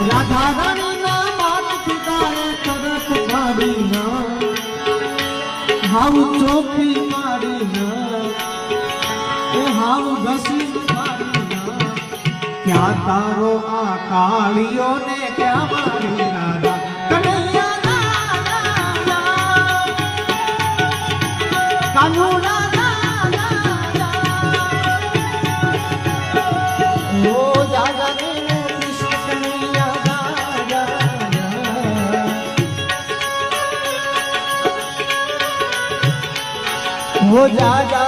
રાધા રાણી ના માત પિતાએ તરત કાઢી ના હાવ ચોખી મારી ના એ હાવ ઘસી મારી ના ક્યાં તારો આ કાળીઓ ને ક્યાં મારી રાધા કનૈયા કાનુડા हो जा जा